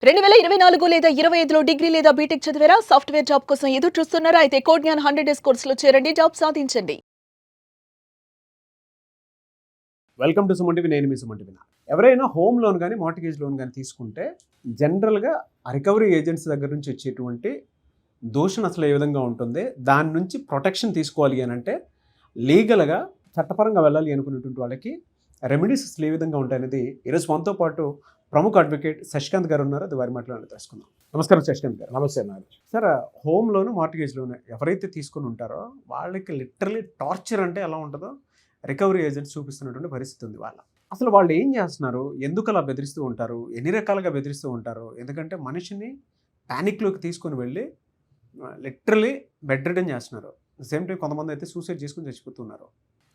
2024 లేదా 25లో డిగ్రీ లేదా బీటెక్ చదివారా? సాఫ్ట్‌వేర్ జాబ్ కోసం ఎదురు చూస్తున్నారా? అయితే కోడ్ జ్ఞాన్ 100 డేస్ కోర్సులో చేరండి. జాబ్ సాధించండి. Welcome to Suman TV. నేను మీ సుమన్ టీవీ. ఎవరైనా హోమ్ లోన్ కానీ మార్టిగేజ్ లోన్ కానీ తీసుకుంటే జనరల్గా రికవరీ ఏజెంట్స్ దగ్గర నుంచి వచ్చేటువంటి దూషణ అసలు ఏ విధంగా ఉంటుంది, దాని నుంచి ప్రొటెక్షన్ తీసుకోవాలి అని అంటే లీగల్గా చట్టపరంగా వెళ్ళాలి అనుకునేటువంటి వాళ్ళకి రెమెడీస్ అసలు ఏ విధంగా ఉంటాయనేది ఈరోజు మనతో పాటు ప్రముఖ అడ్వకేట్ శశికాంత్ గారు ఉన్నారు. అది వారి మాటలో తెలుసుకుందాం. నమస్కారం శశికాంత్ గారు. నమస్తే Nagaraj. Sir, home loan mortgage loan ఎవరైతే తీసుకుని ఉంటారో వాళ్ళకి లిటరలీ టార్చర్ అంటే ఎలా ఉంటుందో రికవరీ ఏజెంట్స్ చూపిస్తున్నటువంటి పరిస్థితి ఉంది. అసలు వాళ్ళు ఏం చేస్తున్నారు, ఎందుకు అలా బెదిరిస్తూ ఉంటారు, ఎన్ని రకాలుగా బెదిరిస్తూ ఉంటారు? ఎందుకంటే మనిషిని ప్యానిక్లోకి తీసుకొని వెళ్ళి లిటరలీ బెడ్ రిడన్ చేస్తున్నారు. సేమ్ టైం కొంతమంది అయితే సూసైడ్ చేసుకుని చచ్చిపోతున్నారు.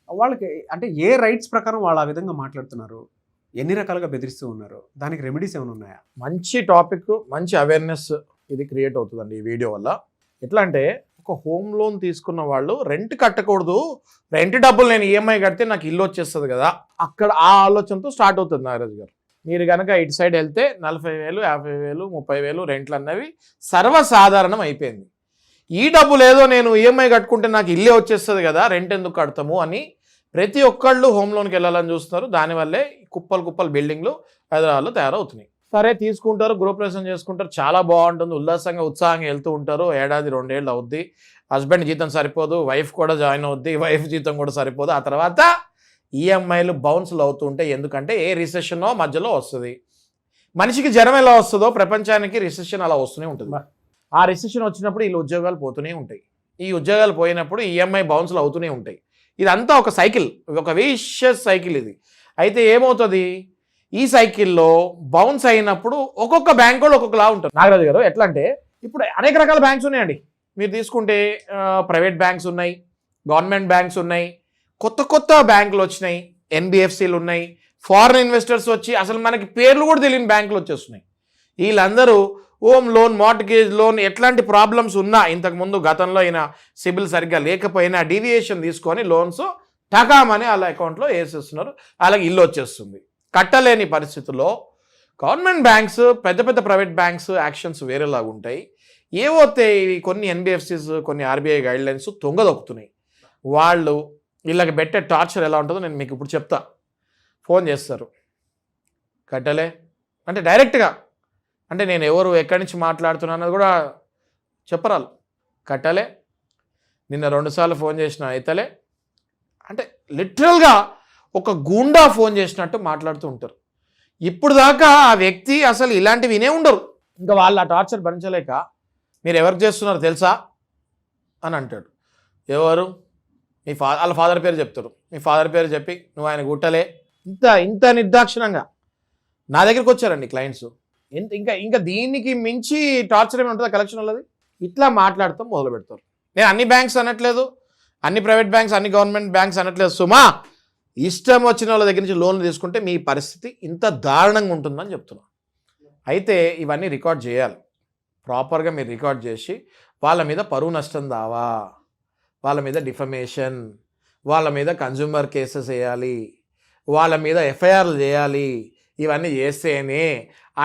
వాళ్ళకి అంటే ఏ రైట్స్ ప్రకారం వాళ్ళు ఆ విధంగా మాట్లాడుతున్నారు, ఎన్ని రకాలుగా బెదిరిస్తూ ఉన్నారు, దానికి రెమెడీస్ ఏమైనా ఉన్నాయా? మంచి టాపిక్, మంచి అవేర్నెస్ ఇది క్రియేట్ అవుతుందండి ఈ వీడియో వల్ల. ఎట్లా అంటే, ఒక హోమ్ లోన్ తీసుకున్న వాళ్ళు రెంట్ కట్టకూడదు, రెంట్ డబ్బులు నేను ఈఎంఐ కడితే నాకు ఇల్లు వచ్చేస్తుంది కదా, అక్కడ ఆ ఆలోచనతో స్టార్ట్ అవుతుంది నాగరాజ్ గారు. మీరు కనుక ఇటు సైడ్ వెళ్తే 40,000, 50,000, 30,000 రెంట్లు అన్నవి సర్వసాధారణం అయిపోయింది. ఈ డబ్బులు ఏదో నేను ఈఎంఐ కట్టుకుంటే నాకు ఇల్లే వచ్చేస్తుంది కదా, రెంట్ ఎందుకు కడతాము అని ప్రతి ఒక్కళ్ళు హోమ్ లోన్కి వెళ్ళాలని చూస్తున్నారు. దానివల్లే కుప్పలు బిల్డింగ్లు హైదరాబాద్లో తయారవుతున్నాయి. సరే తీసుకుంటారు, గృహప్రవేశం చేసుకుంటారు, చాలా బాగుంటుంది, ఉల్లాసంగా ఉత్సాహంగా వెళ్తూ ఉంటారు. ఏడాది 2 ఏళ్ళు అవుద్ది, హస్బెండ్ జీతం సరిపోదు, వైఫ్ కూడా జాయిన్ అవుద్ది, వైఫ్ జీతం కూడా సరిపోదు. ఆ తర్వాత ఈఎంఐలు బౌన్స్లు అవుతూ ఉంటాయి. ఎందుకంటే ఏ రిసెషనో మధ్యలో వస్తుంది. మనిషికి జ్వరం ఎలా వస్తుందో ప్రపంచానికి రిసెషన్ అలా వస్తూనే ఉంటుంది. ఆ రిసెషన్ వచ్చినప్పుడు వీళ్ళు ఉద్యోగాలు పోతూనే ఉంటాయి. ఈ ఉద్యోగాలు పోయినప్పుడు ఈఎంఐ బౌన్స్లు అవుతూనే ఉంటాయి. ఇదంతా ఒక సైకిల్, ఒక విషియస్ సైకిల్ ఇది. అయితే ఏమవుతుంది, ఈ సైకిల్లో బౌన్స్ అయినప్పుడు ఒక్కొక్క బ్యాంక్ వాళ్ళు ఒక్కొక్కలా ఉంటారు. నాగరాజు గారు, ఎట్లా అంటే ఇప్పుడు అనేక రకాల బ్యాంక్స్ ఉన్నాయండి. మీరు తీసుకుంటే ప్రైవేట్ బ్యాంక్స్ ఉన్నాయి, గవర్నమెంట్ బ్యాంక్స్ ఉన్నాయి, కొత్త బ్యాంకులు వచ్చినాయి, ఎన్బిఎఫ్సిలు ఉన్నాయి, ఫారిన్ ఇన్వెస్టర్స్ వచ్చి అసలు మనకి పేర్లు కూడా తెలియని బ్యాంకులు వచ్చేస్తున్నాయి. వీళ్ళందరూ హోమ్ లోన్, మార్టిగేజ్ లోన్ ఎట్లాంటి ప్రాబ్లమ్స్ ఉన్నా, ఇంతకుముందు గతంలో అయినా సిబిల్ సరిగ్గా లేకపోయినా డీవియేషన్ తీసుకొని లోన్స్ టకామని వాళ్ళ అకౌంట్లో వేసేస్తున్నారు. అలాగే ఇల్లు వచ్చేస్తుంది. కట్టలేని పరిస్థితుల్లో గవర్నమెంట్ బ్యాంక్స్, పెద్ద ప్రైవేట్ బ్యాంక్స్ యాక్షన్స్ వేరేలాగా ఉంటాయి. ఏవైతే కొన్ని ఎన్బిఎఫ్సిస్, కొన్ని ఆర్బీఐ గైడ్లైన్స్ తొంగదొక్కుతున్నాయి. వాళ్ళు వీళ్ళకి పెట్టే టార్చర్ ఎలా ఉంటుందో నేను మీకు ఇప్పుడు చెప్తా. ఫోన్ చేస్తారు, కట్టలే అంటే డైరెక్ట్గా, అంటే నేను ఎవరు ఎక్కడి నుంచి మాట్లాడుతున్నాను అన్నది కూడా చెప్పరాలు. కట్టలే, నిన్న 2 సార్లు ఫోన్ చేసిన అయితలే, అంటే లిటరల్గా ఒక గూండా ఫోన్ చేసినట్టు మాట్లాడుతూ ఉంటారు. ఇప్పుడు దాకా ఆ వ్యక్తి అసలు ఇలాంటివి వినే ఉండరు. ఇంకా వాళ్ళు ఆ టార్చర్ భరించలేక మీరు ఎవరికి చేస్తున్నారు తెలుసా అని అంటాడు. ఎవరు? మీ వాళ్ళ ఫాదర్ పేరు చెప్తారు. మీ ఫాదర్ పేరు చెప్పి నువ్వు ఆయన గుట్టలే, ఇంత నిర్దాక్షిణంగా నా దగ్గరికి వచ్చారండి క్లయింట్స్. ఇంకా దీనికి మించి టార్చర్ ఏమైనా ఉంటుందా కలెక్షన్ వాళ్ళది? ఇట్లా మాట్లాడతాం మొదలు పెడతారు. నేను అన్ని బ్యాంక్స్ అనట్లేదు, అన్ని ప్రైవేట్ బ్యాంక్స్, అన్ని గవర్నమెంట్ బ్యాంక్స్ అనట్లేదు సుమా. ఇష్టం వచ్చిన వాళ్ళ దగ్గర నుంచి లోన్లు తీసుకుంటే మీ పరిస్థితి ఇంత దారుణంగా ఉంటుందని చెప్తున్నాను. అయితే ఇవన్నీ రికార్డ్ చేయాలి. ప్రాపర్గా మీరు రికార్డ్ చేసి వాళ్ళ మీద పరువు నష్టం దావా, వాళ్ళ మీద డిఫమేషన్, వాళ్ళ మీద కన్జ్యూమర్ కేసెస్ వేయాలి, వాళ్ళ మీద ఎఫ్ఐఆర్లు చేయాలి. ఇవన్నీ చేస్తేనే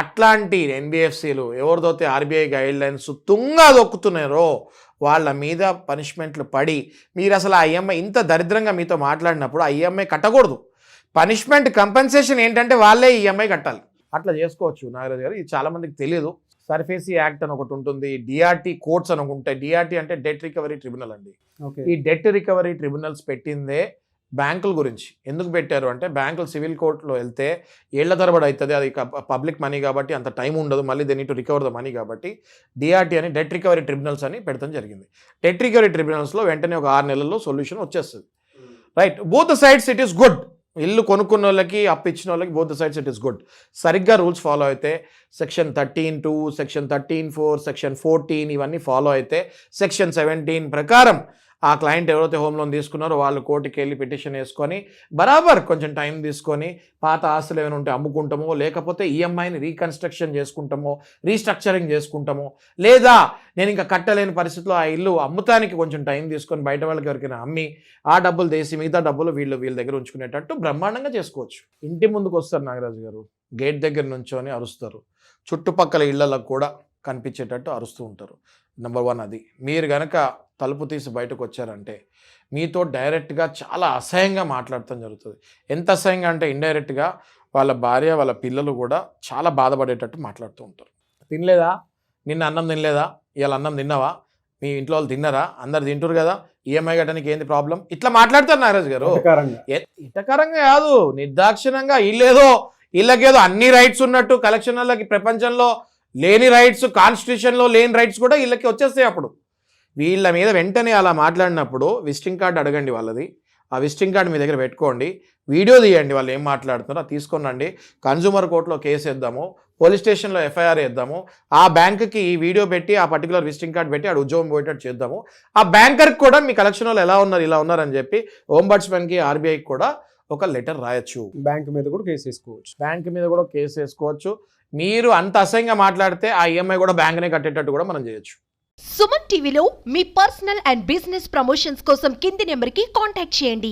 అట్లాంటి ఎన్బిఎఫ్సిలు ఎవరిదైతే ఆర్బీఐ గైడ్లైన్స్ తుంగా దొక్కుతున్నారో వాళ్ళ మీద పనిష్మెంట్లు పడి, మీరు అసలు ఆ ఈఎంఐ ఇంత దరిద్రంగా మీతో మాట్లాడినప్పుడు ఆ ఈఎంఐ కట్టకూడదు. పనిష్మెంట్ కంపెన్సేషన్ ఏంటంటే వాళ్ళే ఈఎంఐ కట్టాలి. అట్లా చేసుకోవచ్చు నాగరాజు గారు. ఇది చాలామందికి తెలియదు. సర్ఫేసీ యాక్ట్ అని ఒకటి ఉంటుంది, డిఆర్టీ కోర్ట్స్ అని ఉంటాయి. డిఆర్టీ అంటే డెట్ రికవరీ ట్రిబ్యునల్ అండి. ఈ డెట్ రికవరీ ట్రిబ్యునల్స్ పెట్టిందే బ్యాంకుల గురించి. ఎందుకు పెట్టారు అంటే, బ్యాంకులు సివిల్ కోర్టులో వెళ్తే ఏళ్ల తరబడి అవుతుంది, అది పబ్లిక్ మనీ కాబట్టి అంత టైం ఉండదు, మళ్ళీ they need to recover the money కాబట్టి డిఆర్టీ అని డెట్ రికవరీ ట్రిబ్యునల్స్ అని పెడతాం జరిగింది. డెట్ రికవరీ ట్రిబ్యునల్స్లో వెంటనే ఒక 6 నెలల్లో సొల్యూషన్ వచ్చేస్తుంది. Right, both the sides it is good. ఇల్లు కొనుక్కున్న వాళ్ళకి, అప్పు ఇచ్చిన వాళ్ళకి both the sides it is good. సరిగ్గా రూల్స్ ఫాలో అయితే సెక్షన్ 13(2), సెక్షన్ 13(4), సెక్షన్ 14 ఇవన్నీ ఫాలో అయితే సెక్షన్ 17 ప్రకారం ఆ క్లయింట్ ఎవరైతే హోమ్ లోన్ తీసుకున్నారో వాళ్ళు కోర్టుకి వెళ్ళి పిటిషన్ వేసుకొని బరాబర్ కొంచెం టైం తీసుకొని పాత ఆస్తులు ఏమైనా ఉంటే అమ్ముకుంటామో, లేకపోతే ఈఎంఐని రీకన్స్ట్రక్షన్ చేసుకుంటామో, రీస్ట్రక్చరింగ్ చేసుకుంటామో, లేదా నేను ఇంకా కట్టలేని పరిస్థితిలో ఆ ఇల్లు అమ్ముతానికి కొంచెం టైం తీసుకొని బయట వాళ్ళకి ఎవరికైనా అమ్మి ఆ డబ్బులు తీసి మిగతా డబ్బులు వీళ్ళ దగ్గర ఉంచుకునేటట్టు బ్రహ్మాండంగా చేసుకోవచ్చు. ఇంటి ముందుకు వస్తారు నాగరాజు గారు, గేట్ దగ్గర నుంచొని అరుస్తారు, చుట్టుపక్కల ఇళ్లకు కూడా కనిపించేటట్టు అరుస్తూ ఉంటారు. నెంబర్ 1 అది. మీరు కనుక తలుపు తీసి బయటకు వచ్చారంటే మీతో డైరెక్ట్గా చాలా అసహ్యంగా మాట్లాడటం జరుగుతుంది. ఎంత అసహ్యంగా అంటే ఇండైరెక్ట్గా వాళ్ళ భార్య వాళ్ళ పిల్లలు కూడా చాలా బాధపడేటట్టు మాట్లాడుతూ ఉంటారు. తినలేదా, నిన్న అన్నం తినలేదా, ఇవాళ అన్నం తిన్నావా, మీ ఇంట్లో వాళ్ళు తిన్నారా, అందరు తింటారు కదా, ఈఎంఐ కట్టడానికి ఏంది ప్రాబ్లం, ఇట్లా మాట్లాడతారు నాగరాజ్ గారు. ఇటకరంగా కాదు, నిర్దాక్షిణంగా వీళ్ళకేదో అన్ని రైట్స్ ఉన్నట్టు, కలెక్షన్ వాళ్ళకి ప్రపంచంలో లేని రైట్స్, కాన్స్టిట్యూషన్లో లేని రైట్స్ కూడా వీళ్ళకి వచ్చేస్తాయి. అప్పుడు వీళ్ళ మీద వెంటనే అలా మాట్లాడినప్పుడు విజిటింగ్ కార్డు అడగండి వాళ్ళది. ఆ విజిటింగ్ కార్డు మీ దగ్గర పెట్టుకోండి, వీడియో తీయండి వాళ్ళు ఏం మాట్లాడుతున్నారో, అది తీసుకొని రండి. కన్జ్యూమర్ కోర్టులో కేసు వేద్దాము, పోలీస్ స్టేషన్లో ఎఫ్ఐఆర్ వేద్దాము. ఆ బ్యాంకుకి ఈ వీడియో పెట్టి ఆ పర్టికులర్ విజిటింగ్ కార్డు పెట్టి ఆడు ఉద్యోగం పోయేటట్టు చేద్దాము. ఆ బ్యాంకర్కి కూడా మీ కలెక్షన్ వాళ్ళు ఎలా ఉన్నారు, ఇలా ఉన్నారని చెప్పి ఓంబడ్స్మన్కి, ఆర్బీఐకి కూడా ఒక లెటర్ రాయొచ్చు. బ్యాంక్ మీద కూడా కేసు వేసుకోవచ్చు. బ్యాంక్ మీద కూడా కేసు వేసుకోవచ్చు. మీరు అంత అసహ్యంగా మాట్లాడితే ఆ ఈఎంఐ కూడా బ్యాంక్నే కట్టేటట్టు కూడా మనం చేయొచ్చు. సుమన్ టీవీలో మీ పర్సనల్ అండ్ బిజినెస్ ప్రమోషన్స్ కోసం కింది నెంబర్కి కాంటాక్ట్ చేయండి.